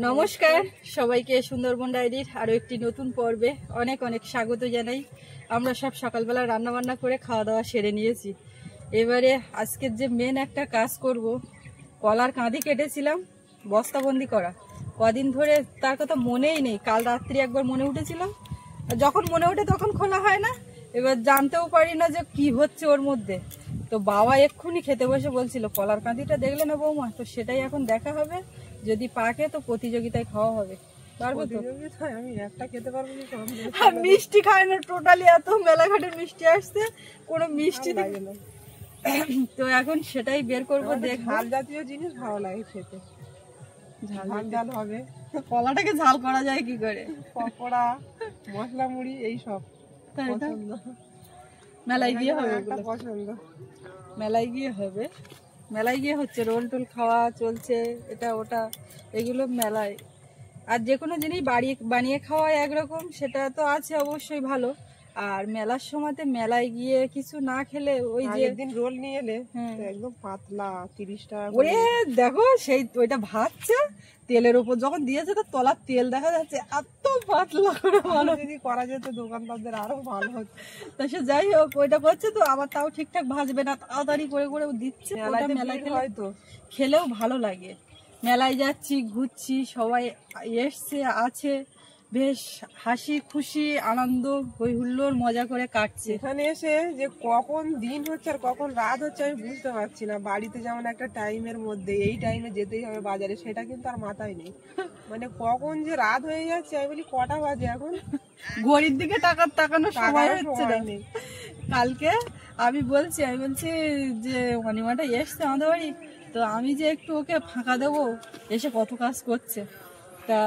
নমস্কার সবাইকে সুন্দরবন ডায়েরির আরো একটি নতুন পর্বে অনেক অনেক স্বাগত জানাই। আমরা সব সকালবেলা রান্না বান্না করে খাওয়া দাওয়া সেরে নিয়েছি। এবারে আজকের যে মেন একটা কাজ করব, কলার কাঁদি কেটেছিলাম বস্তাবন্দি করা, কদিন ধরে তার কথা মনেই নেই। কাল রাত্রি একবার মনে উঠেছিলাম, যখন মনে ওঠে তখন খোলা হয় না, এবার জানতেও পারি না যে কি হচ্ছে ওর মধ্যে। তো বাবা এক্ষুনি খেতে বসে বলছিল কলার কাঁদিটা দেখলে না বৌমা, তো সেটাই এখন দেখা হবে। যদি পাকে তো প্রতিযোগিতায় খাওয়া হবে। পারবো তো? আমি একটা খেতে পারবো না। মিষ্টি খায় না টোটালি, এত মেলাঘাটের মিষ্টি আসছে, কোনো মিষ্টি লাগে না। তো এখন সেটাই বের করবো। দেখ, ঝাল জাতীয় জিনিস ভালো লাগে খেতে, ঝাল ঝাল হবে। কলাটাকে ঝাল করা যায় কি করে? পকোড়া, মশলা মুড়ি এইসব পছন্দ। মেলায় গিয়ে হবে পছন্দ, মেলায় গিয়ে হবে। মেলায় গিয়ে হচ্ছে রোল টোল খাওয়া চলছে, এটা ওটা এগুলো মেলায়। আর যে কোনো জিনিস বানিয়ে খাওয়া একরকম, সেটা তো আছে অবশ্যই ভালো। আর মেলার সময়তে মেলায় গিয়ে কিছু না খেলে ওই যে দিন রোল নিয়ে এলে একদম পাতলা 30 টাকা ওরে দেখো, সেই ওইটা ভাজছে তেলের উপর যখন দিয়েছে তো তলার তেল দেখা যাচ্ছে, এত পাতলা করে। ভালো যদি করা যেত দোকানদারদের আরো ভালো হতো। তা সে যাই হোক, ওইটা করছে তো আবার তাও ঠিকঠাক ভাজবে না, তাড়াতাড়ি করে করে দিচ্ছে। মেলায় হয়তো খেলেও ভালো লাগে। মেলায় যাচ্ছি, ঘুরছি, সবাই এসছে আছে, বেশ হাসি খুশি আনন্দ হই হুল্লোড় মজা করে কাটছে। এখানে এসে যে কখন দিন হচ্ছে আর কখন রাত হচ্ছে আমি বুঝতে পারছি না। বাড়িতে যেমন একটা টাইমের মধ্যে এই টাইমে যেতেই হবে বাজারে, সেটা কিন্তু আর মাথায় নেই। মানে কখন যে রাত হয়ে যাচ্ছে আমি বলি কটা বাজে এখন, ঘড়ির দিকে তাকানোর সময় হচ্ছে না। কালকে আমি বলছি যে অনিমাটা এসছে আমাদের বাড়ি, তো আমি যে একটু ওকে ফাঁকা দেবো, এসে কত কাজ করছে। তা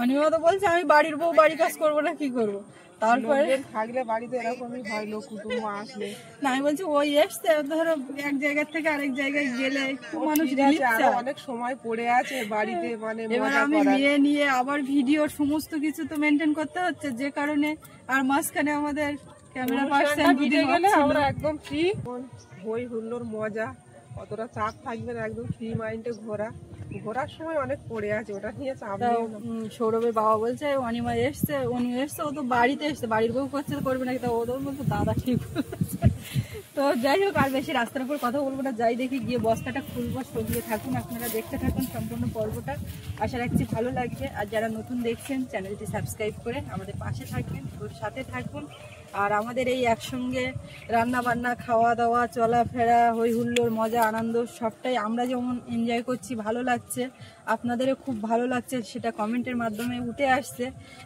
অনিমা তো বলছে আমি বাড়ির বউ, বাড়ি কাজ করবো না, কি করবো? তারপরে থাকলে বাড়িতে এরকমই হয়, লোক কুটুম্ব আসলে। না, আমি বলছি ওই এসছে, ধরো এক জায়গা থেকে আরেক জায়গায় গেলে একটু মানুষ অনেক সময় পড়ে আছে বাড়িতে, মানে এবার আমি মেয়ে নিয়ে আবার ভিডিওর সমস্ত কিছু তো মেনটেন করতে হচ্ছে, যে কারণে আর মাঝখানে আমাদের ক্যামেরা পার্সন ভিডিও গেলে আমরা একদম ফ্রি, হই হুল্লোর মজা, অতটা চাপ থাকবে না, একদম ফ্রি মাইন্ডে ঘোরার সময় অনেক পড়ে আছে, ওটা নিয়ে চাপ নেই। সৌরভের বাবা বলছে অনিমা এসছে, ও তো বাড়িতে এসছে, বাড়ির বউ করছে করবে নাকি, তা ওদের বলতো দাদা ঠিক বলছে। তো যাই হোক, আর বেশি রাস্তার উপর কথা বলবো না, যাই দেখি গিয়ে বস্তাটা খুলবো। সঙ্গে থাকুন, আপনারা দেখতে থাকুন সম্পূর্ণ পর্বটা, আশা রাখছি ভালো লাগবে। আর যারা নতুন দেখছেন চ্যানেলটি সাবস্ক্রাইব করে আমাদের পাশে থাকবেন, ওর সাথে থাকুন। আর আমাদের এই একসঙ্গে রান্না বান্না, খাওয়া দাওয়া, চলাফেরা, হই হুল্লোড় মজা আনন্দ সবটাই আমরা যেমন এনজয় করছি, ভালো লাগছে, আপনাদেরও খুব ভালো লাগছে, সেটা কমেন্টের মাধ্যমে উঠে আসছে।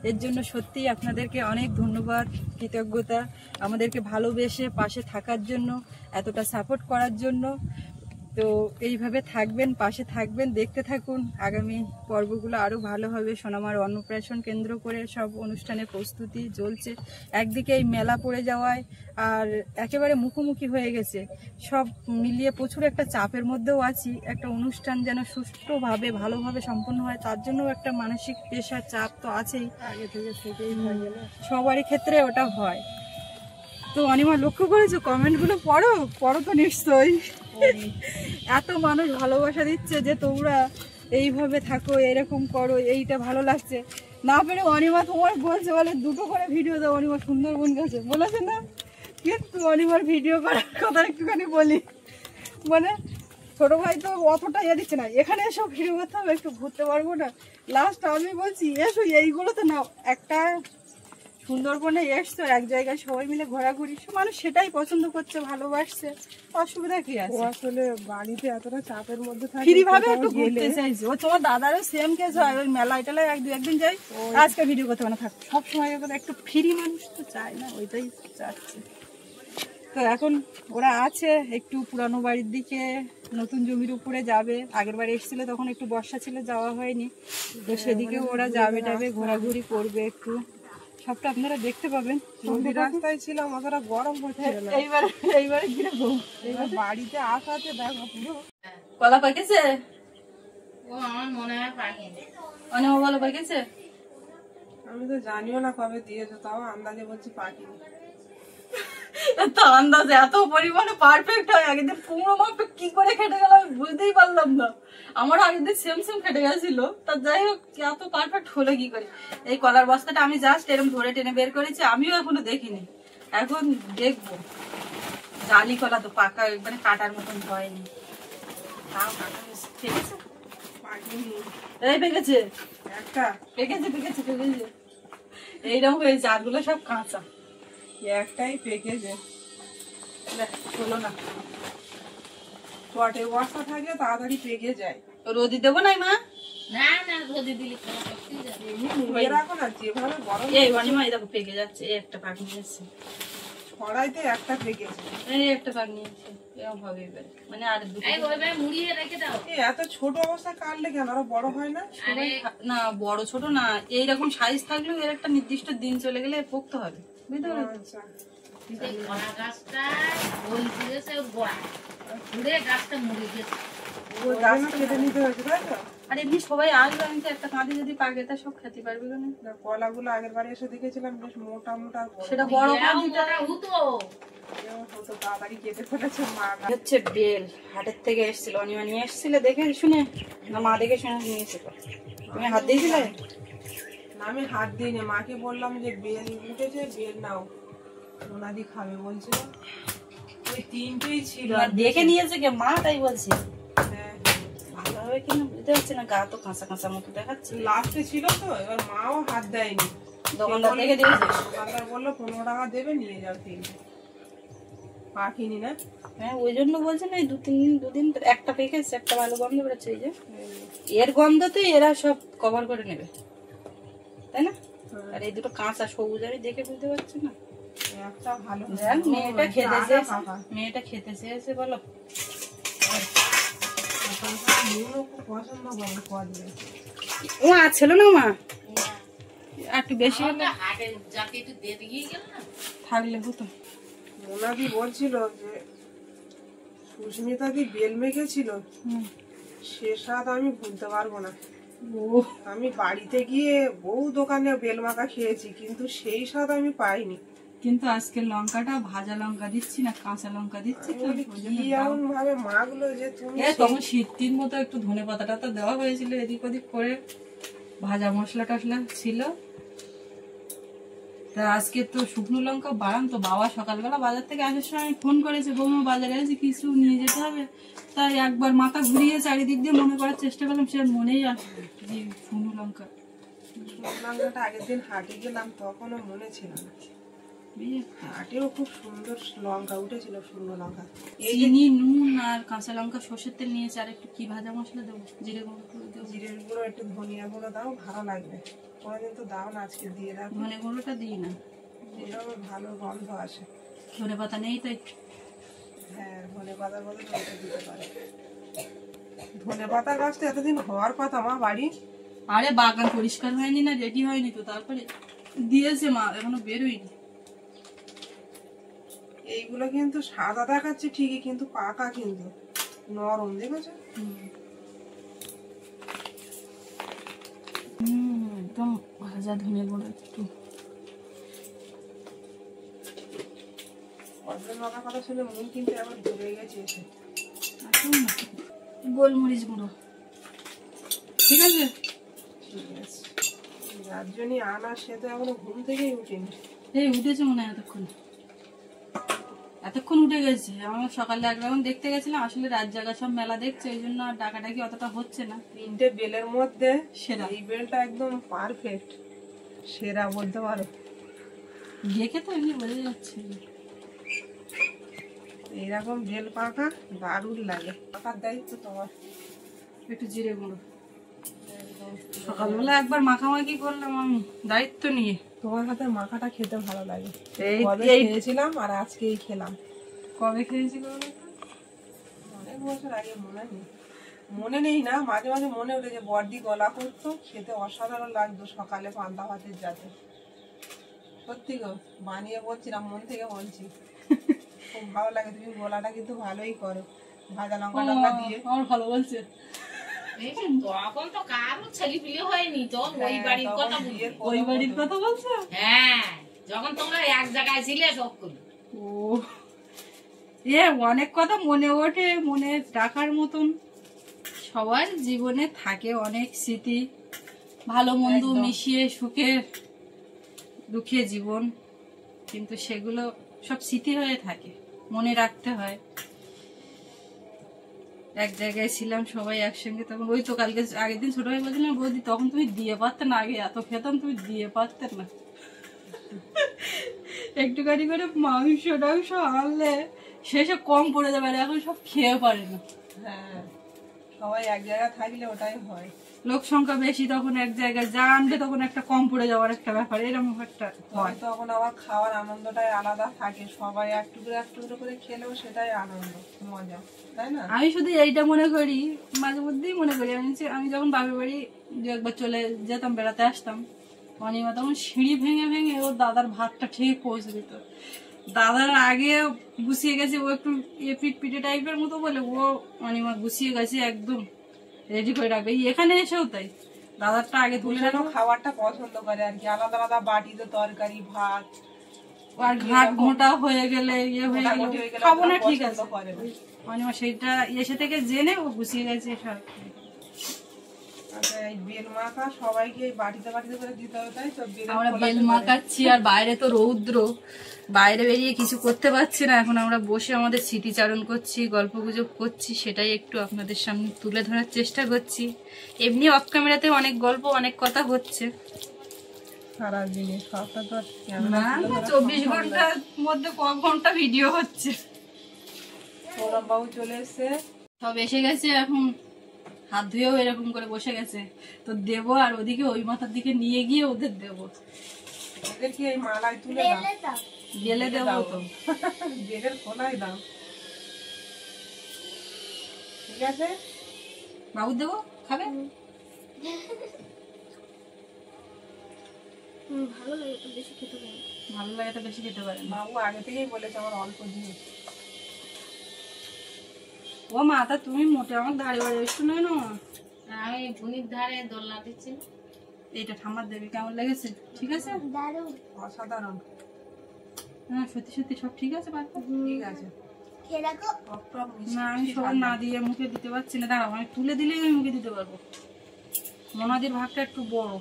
এর জন্য সত্যিই আপনাদেরকে অনেক ধন্যবাদ, কৃতজ্ঞতা, আমাদেরকে ভালোবেসে পাশে থাকার জন্য, এতটা সাপোর্ট করার জন্য। তো এইভাবে থাকবেন, পাশে থাকবেন, দেখতে থাকুন। আগামী পর্বগুলো আরও ভালো হবে। সোনামার অন্নপ্রাশন কেন্দ্র করে সব অনুষ্ঠানের প্রস্তুতি চলছে। একদিকে এই মেলা পড়ে যাওয়ায় আর একেবারে মুখোমুখি হয়ে গেছে, সব মিলিয়ে প্রচুর একটা চাপের মধ্যেও আছি। একটা অনুষ্ঠান যেন সুষ্ঠুভাবে ভালোভাবে সম্পন্ন হয়, তার জন্য একটা মানসিক প্রেশার, চাপ তো আছেই, আগে থেকেই সবারই ক্ষেত্রে ওটা হয়। তো অনিমা লক্ষ্য করেছো কমেন্টগুলো পড়ো তো নিশ্চয়ই। এত মানুষ ভালোবাসা দিচ্ছে যে তোমরা এইভাবে থাকো, এরকম করো, এইটা ভালো লাগছে। না পেরে অনিমা তোমার বলছে, বলে দুটো করে ভিডিও দাও, অনিমা সুন্দরবন গেছে বলেছে না, কিন্তু অনিমার ভিডিও করার কথা একটুখানি বলি। মানে ছোট ভাই তো অতটা দিচ্ছে না, এখানে এসব ভিডিও করতে হবে, একটু ঘুরতে পারবো না। লাস্ট আমি বলছি এসো, এইগুলো তো নাও, একটা সুন্দরবনে এসছো এক জায়গায় সবাই মিলে ঘোরাঘুরি, মানুষ সেটাই পছন্দ করছে, ভালোবাসছে, অসুবিধা কি আছে? আসলে বাড়িতে এতটা চাপের মধ্যে থাকে, ফ্রি ভাবে একটু ঘুরতে চাইছি। ও তোমার দাদারও সেম কেস হয়, ওই মেলায় টেলায় একদিন যাই, আজকে ভিডিও করতে না থাক, সবসময় একটু ফ্রি মানুষ তো চায় না, ওইটাই চাচ্ছে। তো এখন ওরা আছে একটু পুরানো বাড়ির দিকে, নতুন জমির উপরে যাবে। আগের বার এসেছিল তখন একটু বর্ষা ছিল, যাওয়া হয়নি, তো সেদিকে ওরা যাবে টাবে, ঘোরাঘুরি করবে একটু, সবটা আপনারা দেখতে পাবেন। রাস্তায় ছিলাম, অতটা গরম হচ্ছে না। এইবারে ঘিরবো, এইবার বাড়িতে আসাতে দেখো পুরো কলা পাকেছে। ও আমার মনে হয় পাকেনি, অনেক ভালো পাকেছে। আমি তো জানিও না কবে দিয়েছো, তাও আন্দাজে বলছি পাকেনি। তো আন্দাজ এত পরিমাণে পারফেক্ট হয়, আগের দিন কুমড়ো মাপটা কি করে খেটে গেল আমি বুঝতেই পারলাম না। আমারও আগের দিন সেম সেম খেটে গেছিল, তা যাই হোক এত পারফেক্ট হলো কি করে। এই কলার বস্তাটা আমি জাস্ট এরকম ধরে টেনে বের করেছি, আমিও এখনো দেখিনি, এখন দেখবো। জালি কলা তো পাকা মানে কাটার মতন হয়নি, তাও কাটা ঠিক আছে। এই পেকেছে একটা পেকেছে পেকেছে পেকেছে এইরকম হয়েছে, আরগুলো সব কাঁচা। একটাই পেকেছে, হলো না। পটে বস্তা থাকলে তাড়াতাড়ি পেকে যায়। রোদি দেবো নাই মা? না না রোদে দিলে এমনি মুড়িয়ে রাখো না, যেভাবে গরম এই অনিমা এই দেখো পেকে যাচ্ছে, এই একটা পাক নিয়েছে, ছড়াইতে একটা পেকেছে। এই একটা পাক নিয়েছে, এরকম হবে এবারে, মানে আর দুটো ওইভাবে মুড়িয়ে রেখে দাও। এত ছোট অবস্থা কাটলে কেন, আরো বড় হয় না? সবাই না বড় ছোট না, এইরকম সাইজ থাকলেও এর একটা নির্দিষ্ট দিন চলে গেলে পোক্ত হবে, বুঝতে পারছো? আচ্ছা, কলা গাছটা ওই দিয়েছে গোড়া ঘুরে গাছটা মুড়ে গেছে। ওই গাছটা কেটে নিতে হয়েছে তাই তো? আর এমনি সবাই আসবে, আমি তো একটা কাঁদি যদি পাকে তা সব খেতে পারবে না। না, কলাগুলো আগের বারে এসে দেখেছিলাম বেশ মোটা মোটা আর বড়। সেটা বড় কাঁদিটা হতো এও হতো, তাড়াতাড়ি কেটে ফেলেছে মা। হচ্ছে বেল, হাটের থেকে এসেছিল, অনিমা নিয়ে এসেছিলে দেখে শুনে, না মা দেখে শুনে নিয়েছিল, তুমি হাত দিয়েছিলে? না, আমি হাত দিইনি, মাকে বললাম যে বেল উঠেছে, বেল নাও, ওনাদি খাবে বলছিল। ওই তিনটেই ছিল। আর দেখে নিয়েছে কে মা, তাই বলছি। হ্যাঁ, ভালোভাবে কিনা বুঝতে পারছি না, গা তো কাঁচা কাঁচা মতো দেখাচ্ছে। লাস্টে ছিল তো, এবার মাও হাত দেয়নি। দোকানদার দেখে দিয়েছে। দোকানদার বললো 15 টাকা দেবে, নিয়ে যাও তিনটে। পাখিনি না? হ্যাঁ ওই জন্য বলছে না, এই দুদিন একটা পেকেছে, একটা ভালো গন্ধ বেরোচ্ছে, এই যে এর গন্ধতেই এরা সব কভার করে নেবে, তাই না? আর এই দুটো কাঁচা সবুজ আমি দেখে বুঝতে পারছি না। একটা ভালো। দেখ মেয়েটা খেতে চেয়েছে, পাকা। মেয়েটা খেতে চেয়েছে বলো। নুনও খুব পছন্দ করে পদে। ও ছিল না মা, আর একটু বেশি হলে হাটে যাকে একটু দিয়ে দিয়ে গেল না থাকলে হতো। মোনাদি বলছিল যে সুস্মিতা দি বেল মেখেছিল, সে স্বাদ আমি ভুলতে পারবো না। ও আমি বাড়িতে গিয়ে বহু দোকানে বেল মাখা খেয়েছি, কিন্তু সেই স্বাদ আমি পাইনি। কিন্তু আজকে লঙ্কাটা ভাজা লঙ্কা দিচ্ছি না কাঁচা লঙ্কা দিচ্ছি তো, ওই জন্য কি এমন ভাবে মাখলো যে তুমি। তখন শীতের মতো একটু ধনে পাতাটা তো দেওয়া হয়েছিল এদিক ওদিক করে, ভাজা মশলা টসলা ছিল। তা আজকে তো শুকনো লঙ্কা বাড়ান তো, বাবা সকালবেলা বাজার থেকে আসার সময় ফোন করেছে, বৌমা বাজারে আছে কিছু নিয়ে যেতে হবে। তাই একবার মাথা ঘুরিয়ে চারিদিক দিয়ে মনে করার চেষ্টা করলাম, সে মনেই আসবে যে শুকনো লঙ্কা। লঙ্কাটা আগের দিন হাটে গেলাম, তখনও মনে ছিল না। হাটেও খুব সুন্দর লঙ্কা উঠেছিল, শুকনো লঙ্কা। চিনি নুন আর কাঁচা লঙ্কা সর্ষের তেল নিয়েছে, আর একটু কি ভাজা মশলা দেবো, জিরে গুঁড়ো দেবো। জিরের গুঁড়ো একটু ধনিয়া গুঁড়ো দাও, ভালো লাগবে। কোনোদিন তো দাও না, আজকে দিয়ে দাও। ধনে গুঁড়োটা দিই না, এরকম ভালো গন্ধ আসে। ধনে পাতা নেই তাই। হ্যাঁ, ধনে পাতার বদলে ওটা দিতে পারে। ধনে পাতার গাছটা এতদিন হওয়ার কথা মা বাড়ি। আরে বাগান পরিষ্কার হয়নি না, রেডি হয়নি তো, তারপরে দিয়েছে মা, এখনো বেরোয়নি। এইগুলো কিন্তু সাদা দেখাচ্ছে ঠিকই, কিন্তু পাকা কিন্তু নরম, দেখেছো? একদম ভাজা ধনে গুঁড়ো একটু। অর্জুন মাখার কথা শুনে মন কিন্তু আবার ধরে গেছে এসে। গোলমরিচ গুঁড়ো, ঠিক আছে। ঠিক আছে, যার জন্যই আনা সে তো এখনো ঘুম থেকেই উঠেনি। এই উঠেছে মনে হয় এতক্ষণ উঠে গেছে। আমরা সকালে এক রাউন্ড দেখতে গেছিলাম, আসলে রাত জাগা সব মেলা দেখছে, ওই জন্য আর ডাকাডাকি অতটা হচ্ছে না। তিনটে বেলের মধ্যে সেরা এই বেলটা একদম পারফেক্ট, সেরা বলতে পারো। দেখে তো এমনি বোঝা যাচ্ছে। এইরকম বেল পাকা দারুণ লাগে, পাকার দায়িত্ব তোমার। একটু জিরে গুঁড়ো, সকালবেলা একবার মাখামাখি করলাম আমি দায়িত্ব নিয়ে। তোমার হাতের মাখাটা খেতে ভালো লাগে। এই কবে খেয়েছিলাম আর আজকেই খেলাম। কবে খেয়েছি অনেক বছর আগে, মনে নেই না, মাঝে মাঝে মনে ওঠে যে বড়দি গলা করতো, খেতে অসাধারণ লাগতো সকালে পান্তা ভাতের যাতে। সত্যি গো, বানিয়ে বলছিলাম, মন থেকে বলছি, খুব ভালো লাগে। তুমি গলাটা কিন্তু ভালোই করো, ভাজা লঙ্কা লঙ্কা দিয়ে। আমার ভালো বলছে। তখন তো কারো ছেলে পিলে হয়নি, তো ওই বাড়ির কথা বলছি। ওই বাড়ির কথা বলছো? হ্যাঁ, যখন তোমরা এক জায়গায় ছিলে সব করি। ও অনেক কথা মনে ওঠে, মনে রাখার মতন। সবার জীবনে থাকে অনেক স্মৃতি, ভালো মন্দ মিশিয়ে সুখে দুঃখে জীবন, কিন্তু সেগুলো সব স্মৃতি হয়ে থাকে, মনে রাখতে হয়। এক জায়গায় ছিলাম সবাই একসঙ্গে, তখন ওই তো কালকে আগের দিন ছোট ভাই বলছিলাম, বৌদি তখন তুমি দিয়ে পারতে না, আগে এত খেতাম, তুমি দিয়ে পারতে না। একটুখানি করে মাংস টাংস আনলে শেষে কম পড়ে যাবে, আর এখন সব খেয়ে পারে না। হ্যাঁ, সবাই এক জায়গায় থাকলে ওটাই হয়। লোক সংখ্যা বেশি, তখন এক জায়গায় যা আনবে তখন একটা কম পড়ে যাওয়ার একটা ব্যাপার, এরকম একটা হয়। তখন আবার খাওয়ার আনন্দটাই আলাদা থাকে, সবাই একটু করে খেলেও সেটাই আনন্দ মজা, তাই না? আমি শুধু এইটা মনে করি, মাঝে মধ্যেই মনে করি, আমি যখন বাপের বাড়ি দু একবার চলে যেতাম, বেড়াতে আসতাম, অনিমা তখন সিঁড়ি ভেঙে ভেঙে ওর দাদার ভাতটা ঠিক পৌঁছে দিত। দাদার আগে গুছিয়ে গেছে, ও একটু পিটপিটে টাইপের মতো বলে, ও অনিমা গুছিয়ে গেছে একদম রেডি করে রাখবে। এখানে এসেও তাই, দাদারটা আগে তুলে যেন খাবারটা পছন্দ করে আর কি, আলাদা আলাদা বাটিতে তরকারি ভাত, আর ঘাট ঘোটা হয়ে গেলে হয়ে গেলে খাবো না, ঠিক আছে। অনিমা সেইটা এসে থেকে জেনে ও গুছিয়ে গেছে সব। এই বেল মাখা সবাইকে বাটিতে বাটিতে করে দিতে হবে, তাই তো? আমরা বেল মাখাচ্ছি, আর বাইরে তো রৌদ্র, বাইরে বেরিয়ে কিছু করতে পারছি না। এখন আমরা বসে আমাদের স্মৃতিচারণ করছি, গল্প গুজব করছি, সেটাই একটু আপনাদের সামনে তুলে ধরার চেষ্টা করছি। এমনি অফ ক্যামেরাতে অনেক গল্প অনেক কথা হচ্ছে, সারাদিনে সবটা তো না 24 ঘন্টার মধ্যে ক ঘন্টা ভিডিও হচ্ছে। সৌরভ বাবু চলে এসছে, সব এসে গেছে, এখন হাত ধুয়েও এরকম করে বসে গেছে, তো দেবো। আর ওদিকে ওই মাথার দিকে নিয়ে গিয়ে ওদের দেবো। ওদের কি এই মালায় তুলে দাও, গেলে দেবো তো, বেলের খোলাই দাও, ঠিক আছে? বাবু দেবো, খাবে? ভালো লাগে তো বেশি খেতে পারে। বাবু আগে থেকেই বলেছে আমার অল্প দিয়ে। ও মা, তা তুমি মোটে আমার ধারে বাড়ি একটু নয় না, আমি বুনির ধারে দোলনা দিচ্ছি। এইটা ঠাম্মার দেবে, কেমন লেগেছে? ঠিক আছে, অসাধারণ। হ্যাঁ সত্যি সত্যি সব ঠিক আছে, ঠিক আছে। না আমি সব না দিয়ে মুখে দিতে পারছি না, দাঁড়াও আমি তুলে দিলেই আমি মুখে দিতে পারবো। মোনাদির ভাগটা একটু বড়,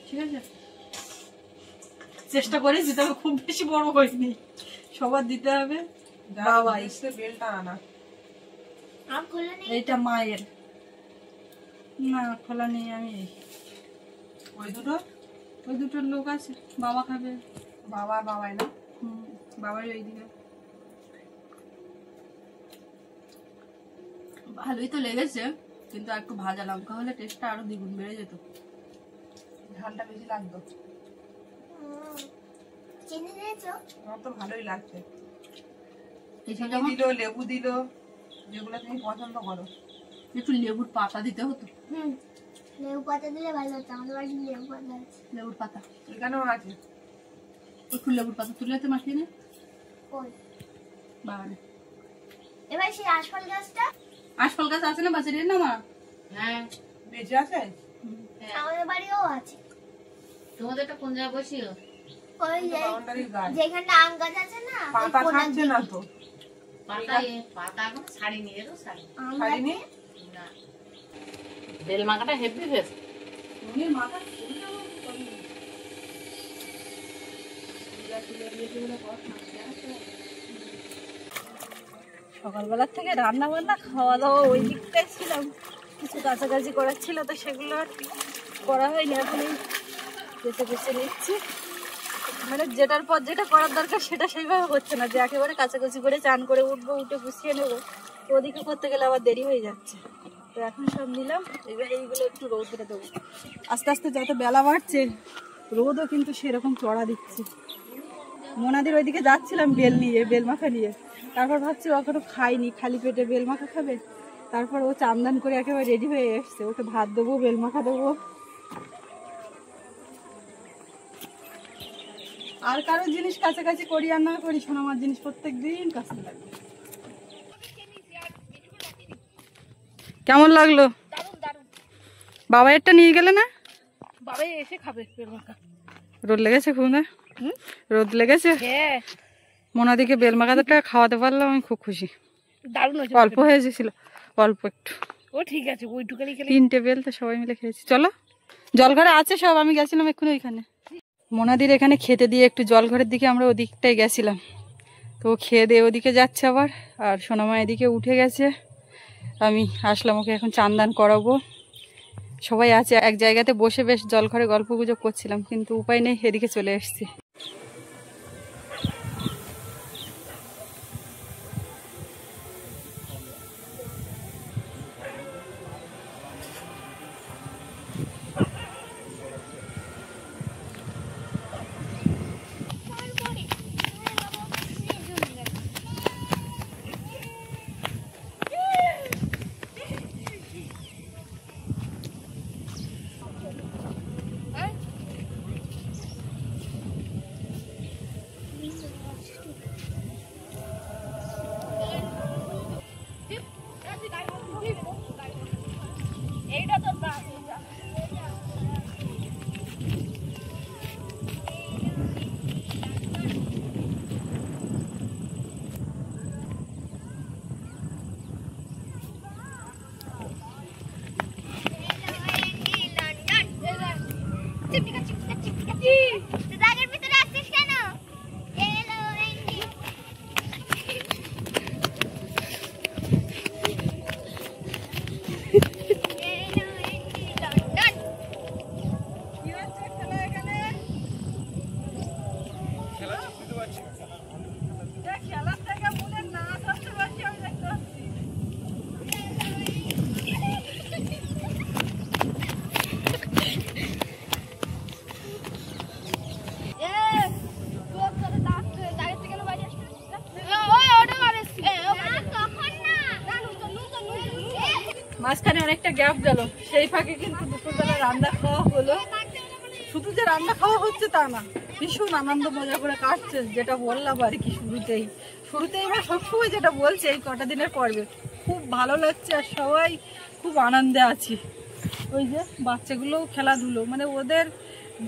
ঠিক আছে, চেষ্টা করেছি, তবে খুব বেশি বড় হয়নি, সবার দিতে হবে। বাবা এসে বেলটা আনা, এইটা মায়ের, না খোলা নেই। আমি ওই দুটোর লোক আছে, বাবা খাবে। বাবাই না, বাবার ওইদিকে। ভালোই তো লেগেছে, কিন্তু একটু ভাজা লঙ্কা হলে টেস্টটা আরো দ্বিগুণ বেড়ে যেত, ঝালটা বেশি লাগতো। আমার তো ভালোই লাগছে। দিল লেবু দিল, যেগুলো তুমি পছন্দ করো। একটু লেবুর পাতা দিতে হতো। লেবু পাতা দিলে ভালো হতো, আমাদের বাড়িতে লেবু পাতা আছে। লেবুর পাতা এখানেও আছে, একটু লেবুর পাতা তুলে তো মাখিয়ে নে। বাগানে এবার সেই আশফল গাছটা, আশফল গাছ আছে না বাজারে? না মা, হ্যাঁ বেঁচে আছে, আমাদের বাড়িও আছে। তোমাদেরটা কোন জায়গায় বসিও? ওই যে বাউন্ডারির গাছ, যেখানটা আম গাছ আছে না, ওই পাতা কোনার খাচ্ছে দিকে। না তো, পাতা এখন ছাড়িনি, এরও ছাড়ি আম খাইনি। গাছে না। বেল মাখাটা হেভি বেশ। সকালবেলার থেকে রান্না বান্না খাওয়া দাওয়া ওই দিকটাই ছিলাম, কিছু কাছাকাছি করার ছিল, তো সেগুলো আর করা হয়নি। এখন বেছে নিচ্ছি, মানে যেটার পর যেটা করার দরকার সেটা সেইভাবে হচ্ছে না, যে একেবারে কাছাকাছি করে চান করে উঠবো, উঠে গুছিয়ে নেবো, ওদিকে করতে গেলে আবার দেরি হয়ে যাচ্ছে। তো এখন সব নিলাম, এবার এইগুলো একটু রোদে দেবো। আস্তে আস্তে যত বেলা বাড়ছে, রোদও কিন্তু সেরকম চড়া দিচ্ছে। মোনাদির ওইদিকে যাচ্ছিলাম বেল মাখা নিয়ে, তারপর ভাবছি ও এখনো খাইনি, খালি পেটে বেল মাখা খাবে। তারপর ও চান্দান করে একেবারে রেডি হয়ে এসছে, ওকে ভাত দেবো, বেল মাখা দেবো। আর কারো জিনিস কাছাকাছি করি আর না করি, সোনামার জিনিস প্রত্যেক দিন কাছে লাগবে। কেমন লাগলো? বাবা একটা নিয়ে গেলে না? বাবাই এসে খাবে বেল মাখা। রোদ লেগেছে খুব না? রোদ লেগেছে? হ্যাঁ, মোনাদিকে বেলমাখাদাটা খাওয়াতে পারলাম, আমি খুব খুশি। দারুণ হয়েছে, অল্প হয়ে এসেছিল, অল্প একটু। ও ঠিক আছে, ওইটুকানি খেলে 3টে বেল তো সবাই মিলে খেয়েছি। চলো, জলঘরে আছে সব, আমি গেছিলাম এক্ষুনি ওইখানে। মোনাদির এখানে খেতে দিয়ে একটু জলঘরের দিকে আমরা ওদিকটাই গেছিলাম, তো খেয়ে দিয়ে ওদিকে যাচ্ছে আবার। আর সোনামা এদিকে উঠে গেছে, আমি আসলাম ওকে এখন চান করাবো। সবাই আছে এক জায়গাতে বসে বেশ জলঘরে গল্প গুজব করছিলাম, কিন্তু উপায় নেই, এদিকে চলে এসেছি। মাঝখানে অনেকটা গ্যাপ গেল, সেই ফাঁকে কিন্তু দুপুরবেলা রান্না খাওয়া হলো। শুধু যে রান্না খাওয়া হচ্ছে তা না, ভীষণ আনন্দ মজা করে কাটছে, যেটা বললাম আর কি শুরুতেই বা সবসময় যেটা বলছে এই কটা দিনের পর্বে। খুব ভালো লাগছে আর সবাই খুব আনন্দে আছি। ওই যে বাচ্চাগুলোও খেলাধুলো, মানে ওদের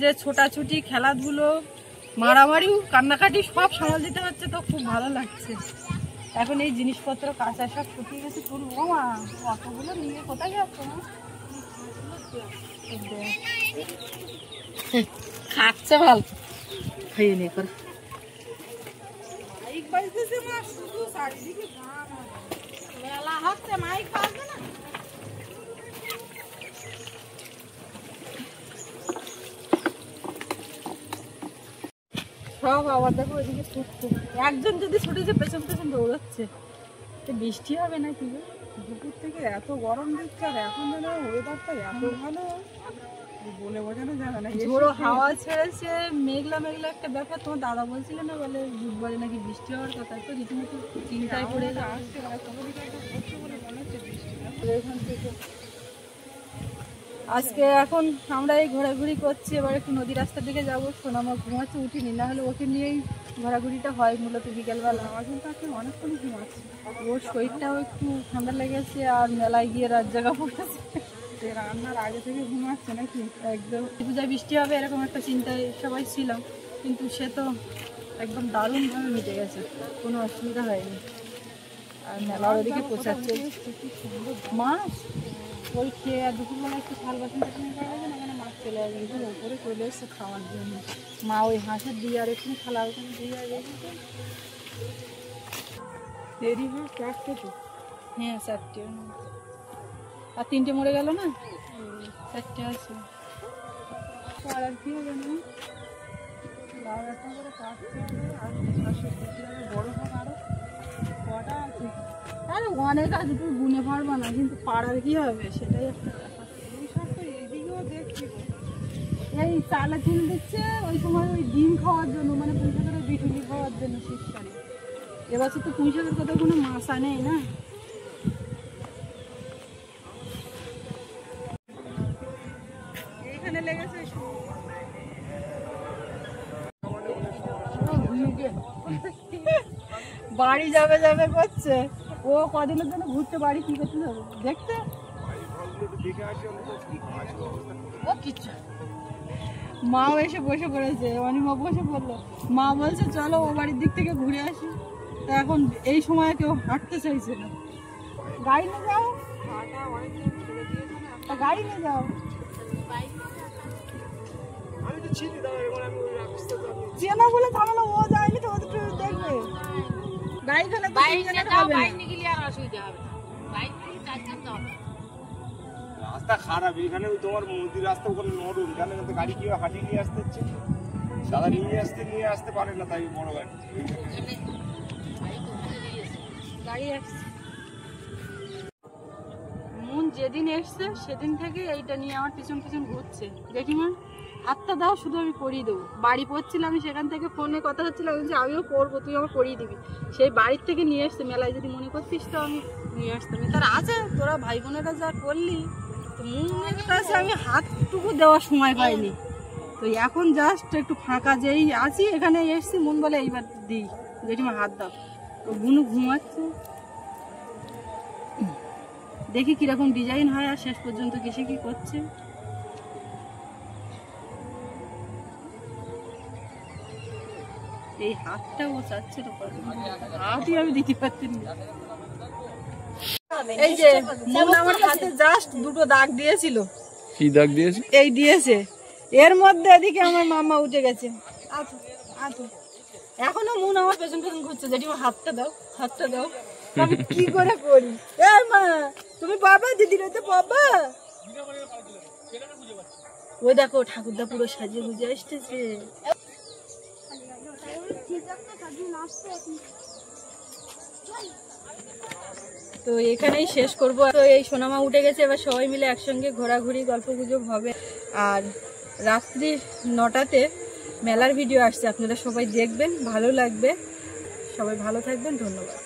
যে ছোটাছুটি, খেলাধুলো, মারামারি, কান্নাকাটি সব সামাল দিতে হচ্ছে, তো খুব ভালো লাগছে। এখন এই জিনিসপত্র কাঁচা সব শুকিয়ে গেছে, তুলবো। মা অতগুলো নিয়ে কোথায় যাচ্ছ? খাচ্ছে ভালো খাইয়ে নিয়ে করে। মাইক বাজতেছে মা, শুধু চারিদিকে গান মেলা হচ্ছে, মাইক বাজবে না? সব আবার দেখো ওইদিকে ছুটছে, একজন যদি ছুটেছে পেছন পেছন দৌড়াচ্ছে। বৃষ্টি হবে না কি? দুপুর থেকে এত গরম দিচ্ছে, আর এখন যেন ওয়েদারটা এত ভালো বলে বোঝানো যাবে না। ঝোড়ো হাওয়া ছেড়েছে, মেঘলা মেঘলা একটা ব্যাপার। তোমার দাদা বলছিল না, বলে বুধবারে নাকি বৃষ্টি হওয়ার কথা, তো রীতিমতো চিন্তায় পড়ে আসছে না, কোনো দিকে একটা হচ্ছে বলে মনে হচ্ছে বৃষ্টি। এখান থেকে আজকে এখন আমরা এই ঘোরাঘুরি করছি। এবার একটু নদী রাস্তার দিকে যাবো। সোনামা ঘুমাচ্ছে, উঠিনি, না হলে ওকে নিয়েই ঘোরাঘুরিটা হয় মূলত বিকেলবেলা। আমার কিন্তু এখন অনেকক্ষণ ঘুমাচ্ছি, ওর শরীরটাও একটু ঠান্ডা লেগেছে, আর মেলায় গিয়ে রাত জায়গা পড়েছে। রান্নার আগে থেকে ঘুমাচ্ছে নাকি? একদম পূজায় বৃষ্টি হবে এরকম একটা চিন্তায় সবাই ছিলাম, কিন্তু সে তো একদম দারুণভাবে মিটে গেছে, কোনো অসুবিধা হয়নি। আর মেলার ওদিকে পৌঁছাচ্ছে মাছ, ওই খেয়ে আর দুপুরবেলা একটু থাল বাসন টাসন করা গেছে না, ওখানে মাছ চলে আসবে, ওপরে চলে এসছে খাওয়ার জন্য। মা ওই হাঁসের দিয়ে আর একটু খালা ওখানে দিয়ে আর রেখেছে। দেরি হয় 4টে তো। হ্যাঁ 4টে, আর 3টে মরে গেল না, 4টে আছে। আর কি হবে না, লাউ একটা করে কাটতে হবে, আর হাঁসের কুচি হবে, বড় হোক আরো কটা আছে। আরে অনেক আছে, তুমি গুনে পারবা না, কিন্তু পাড়ার কি হবে সেটাই একটা ব্যাপার। এই সব তো এদিকেও দেখছি, এই চালে তুল দিচ্ছে ওই সময় ওই ডিম খাওয়ার জন্য, মানে পুঁইশাকের বিটুলি খাওয়ার জন্য শীতকালে। এবছর তো পুঁইশাকের কথা কোনো মাসা নেই না। এইখানে লেগেছে বাড়ি যাবে যাবে করছে ও, কদিনের জন্য ঘুরতে বাড়ি কি করতে যাবে দেখতে। ও কিচ্ছু মাও এসে বসে পড়েছে, অনিমা বসে পড়লো। মা বলছে চলো ও বাড়ির দিক থেকে ঘুরে আসি। তা এখন এই সময় কেউ হাঁটতে চাইছে না। গাড়ি নিয়ে যাও, তা গাড়ি নিয়ে যাও। চেনা বলে ঝামেলা, ও যায়নি তো ওদের দেখবে। বাইক হলে তো তিনজনে খাবে না। বাইক নিয়ে গেলে আর অসুবিধা হবে না, বাইক নিয়ে চারজন তো হবে। রাস্তা খারাপ, এখানে তোমার নদীর রাস্তা ওখানে নরম, এখানে কিন্তু গাড়ি কি হাঁটিয়ে নিয়ে আসতে হচ্ছে, সাদা নিয়ে আসতে পারে না, তাই বড় গাড়ি। গাড়ি আসছে। মন যেদিন এসছে সেদিন থেকে এইটা নিয়ে আমার পিছন পিছন ঘুরছে। দেখিমা হাতটা দাও, শুধু আমি করিয়ে দেবো। বাড়ি পড়ছিলাম, আমি সেখান থেকে ফোনে কথা হচ্ছিল, আমিও করবো, তুই আমার করিয়ে দিবি। সেই বাড়ির থেকে নিয়ে এসছে, মেলায় যদি মনে করতিস তো আমি নিয়ে আসতাম। তার আছে তোরা ভাই বোনেরা যা করলি, তো মনের কাছে আমি হাতটুকু দেওয়ার সময় পাইনি। তো এখন জাস্ট একটু ফাঁকা যেই আছি, এখানে এসছি, মন বলে এইবার দিই, জেঠিমা হাত দাও। তো বুনু ঘুমাচ্ছে, দেখি কিরকম ডিজাইন হয় আর শেষ পর্যন্ত কিসে কি করছে। এই হাতটা ও চাচ্ছে তো, হাতই আমি দিতে পারছি না। এই যে মন আমার হাতে জাস্ট দুটো দাগ দিয়েছিল। কি দাগ দিয়েছে? এই দিয়েছে, এর মধ্যে এদিকে আমার মামা উঠে গেছে। আচ্ছা আচ্ছা, এখনো মন আমার পেছন পেছন ঘুরছে, জেঠিমা হাতটা দাও, হাতটা দাও। আমি কি করে করি? এ মা, তুমি বাবা দিদির তো বাবা। ওই দেখো ঠাকুরদা পুরো সাজিয়ে গুজে আসতেছে। তো এখানেই শেষ করব। তো এই সোনামা উঠে গেছে, এবার সবাই মিলে একসঙ্গে ঘোরাঘুরি গল্প গুজব হবে। আর রাত্রি 9টাতে মেলার ভিডিও আসছে, আপনারা সবাই দেখবেন, ভালো লাগবে। সবাই ভালো থাকবেন, ধন্যবাদ।